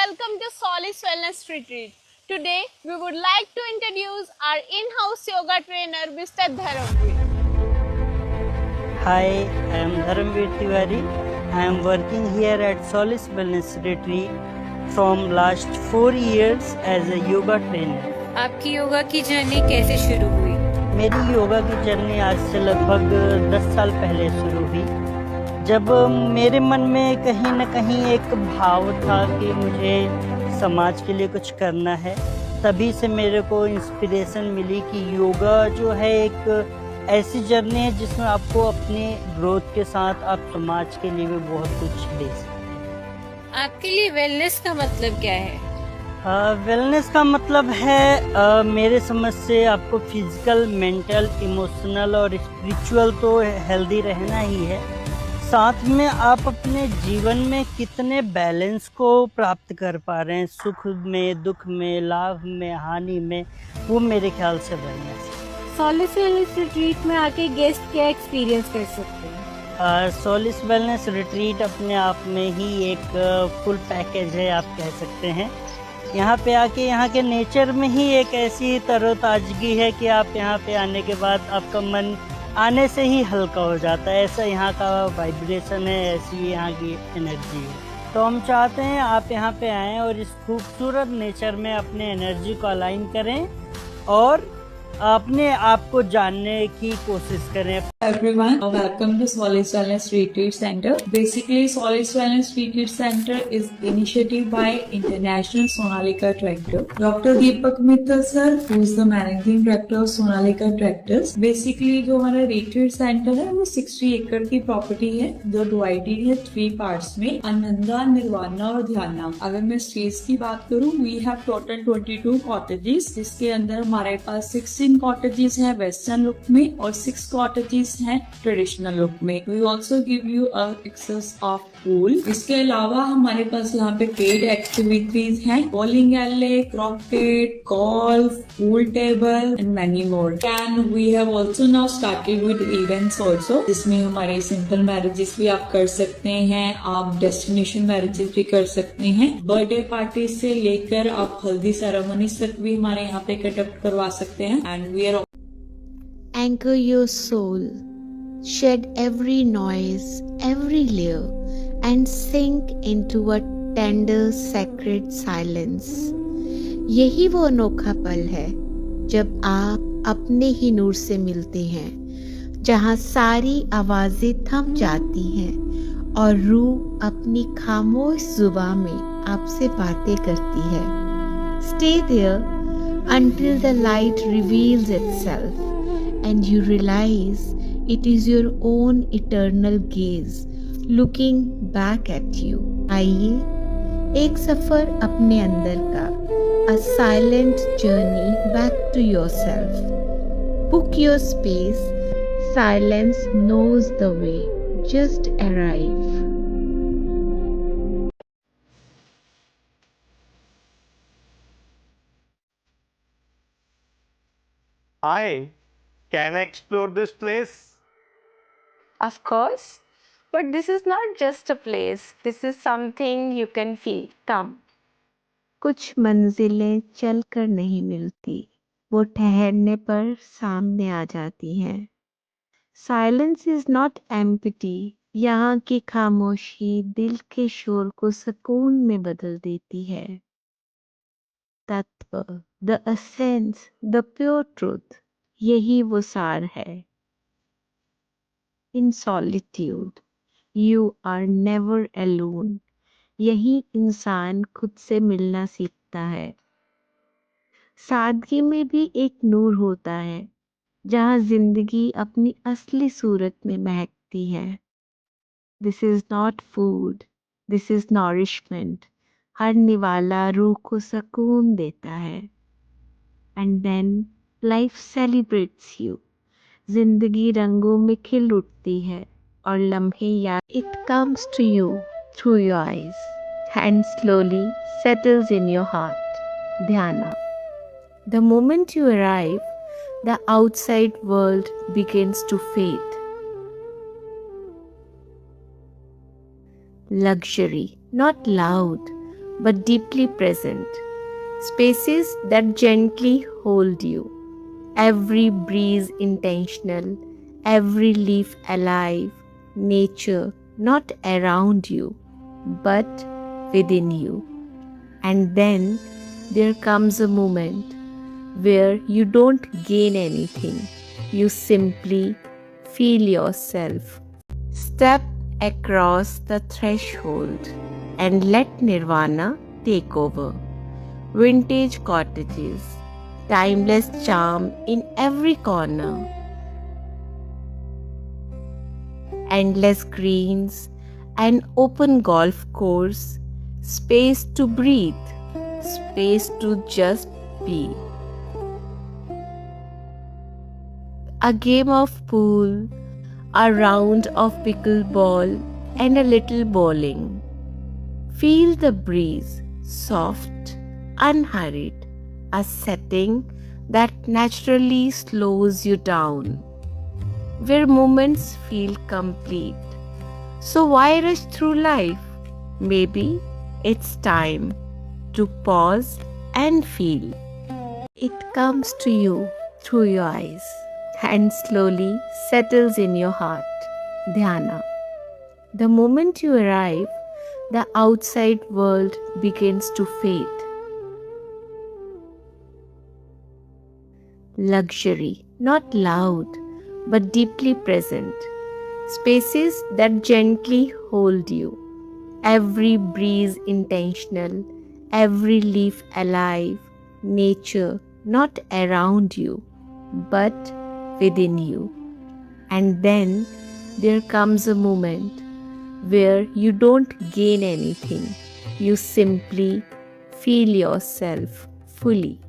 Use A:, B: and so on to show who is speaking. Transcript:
A: welcome to Solace Wellness Retreat. Today, we would like to introduce our in-house yoga trainer, Mr. Dharamveer.
B: Hi, I am Dharamveer Tiwari. I am working here at Solace Wellness Retreat from last 4 years as a yoga trainer.
C: आपकी योगा की journey कैसे शुरू हुई?
B: मेरी योगा की journey आज से लगभग 10 साल पहले शुरू हुई, जब मेरे मन में कहीं न कहीं एक भाव था कि मुझे समाज के लिए कुछ करना है। तभी से मेरे को इंस्पिरेशन मिली कि योगा जो है एक ऐसी जर्नी है जिसमें आपको अपने ग्रोथ के साथ आप समाज के लिए भी बहुत कुछ दे सकते हैं।
C: आपके लिए वेलनेस का मतलब क्या है?
B: वेलनेस का मतलब है मेरे समझ से आपको फिजिकल, मेंटल, इमोशनल और स्पिरिचुअल तो हेल्दी रहना ही है। साथ में आप अपने जीवन में कितने बैलेंस को प्राप्त कर पा रहे हैं, सुख में, दुख में, लाभ में, हानि में, वो मेरे ख्याल से वेलनेस है।
C: सॉलिस वेलनेस रिट्रीट में आके गेस्ट क्या एक्सपीरियंस कर सकते हैं?
B: सॉलिस वेलनेस रिट्रीट अपने आप में ही एक फुल पैकेज है, आप कह सकते हैं। यहाँ पे आके यहाँ के नेचर में ही एक ऐसी तरोताजगी है कि आप यहाँ पे आने के बाद आपका मन आने से ही हल्का हो जाता है। ऐसा यहाँ का वाइब्रेशन है, ऐसी यहाँ की एनर्जी है। तो हम चाहते हैं आप यहाँ पे आएँ और इस खूबसूरत नेचर में अपने एनर्जी को अलाइन करें और अपने आप को जानने की कोशिश करें।
D: Everyone, welcome to Solace Wellness Retreat Center. Basically, Solace Wellness Retreat Center is initiative by International Sonalika Tractor. Dr. Deepak Mittal sir, who is the managing director of Sonalika Tractors. Basically, जो हमारा retreat center है वो 60 एकड़ की property है, जो divided है 3 parts में, आनंदा, निर्वाणा और ध्याना। अगर मैं स्पेस की बात करूँ, we have total 22 cottages, जिसके अंदर हमारे पास 16 cottages हैं वेस्टर्न लुक में और 6 cottages हैं ट्रेडिशनल लुक में। We also give you access of pool. इसके अलावा हमारे पास यहाँ पे पेड एक्टिविटीज हैं, bowling alley, croquet, golf, pool table and many more. Can we have also now started with events also, जिसमें हमारे सिंपल मैरिजेस भी आप कर सकते हैं, आप डेस्टिनेशन मैरिजेस भी कर सकते हैं, बर्थडे पार्टी से लेकर आप हल्दी सेरेमनी तक भी हमारे यहाँ पे कंडक्ट करवा सकते हैं। And we are
E: Anchor your soul, shed every noise, every layer, and sink into a tender, sacred silence. यही वो अनोखा पल है जब आप अपने ही नूर से मिलते हैं, जहाँ सारी आवाजें थम जाती हैं और रूह अपनी खामोश जुबान में आपसे बातें करती है। Stay there until the light reveals itself and you realize it is your own eternal gaze looking back at you. आइए एक सफर अपने अंदर का, a silent journey back to yourself. Book your space, silence knows the way, just arrive.
F: Hi, can I explore this place?
A: Of course, but this is not just a place. This is something you can feel. Come.
E: कुछ मंजिलें चल कर नहीं मिलती, वो ठहरने पर सामने आ जाती हैं। साइलेंस इज नॉट एम्प्टी, यहाँ की खामोशी दिल के शोर को सुकून में बदल देती है। तत्व, the essence, the pure truth, यही वो सार है। In solitude you are never alone, यही इंसान खुद से मिलना सीखता है। सादगी में भी एक नूर होता है, जहाँ जिंदगी अपनी असली सूरत में महकती है। This is not food, this is nourishment. हर निवाला रूह को सुकून देता है। And then life celebrates you, जिंदगी रंगों में खिल उठती है और लम्हे याद। It comes to you through your eyes and slowly settles in your heart. ध्याना। The moment you arrive, the outside world begins to fade. Luxury, not loud, but deeply present. Spaces that gently hold you. Every breeze intentional, every leaf alive. Nature not around you, but within you. And then there comes a moment where you don't gain anything. You simply feel yourself. Step across the threshold and let Nirvana take over. Vintage cottages, timeless charm in every corner. Endless greens, an open golf course, space to breathe, space to just be. A game of pool, a round of pickleball, and a little bowling. Feel the breeze, soft, unhurried, a setting that naturally slows you down, where moments feel complete. So why rush through life? Maybe it's time to pause and feel. It comes to you through your eyes and slowly settles in your heart. Dhyana. The moment you arrive, the outside world begins to fade. Luxury, not loud, but deeply present. Spaces that gently hold you. Every breeze intentional, every leaf alive. Nature not around you, but within you. And then there comes a moment where you don't gain anything. You simply feel yourself fully.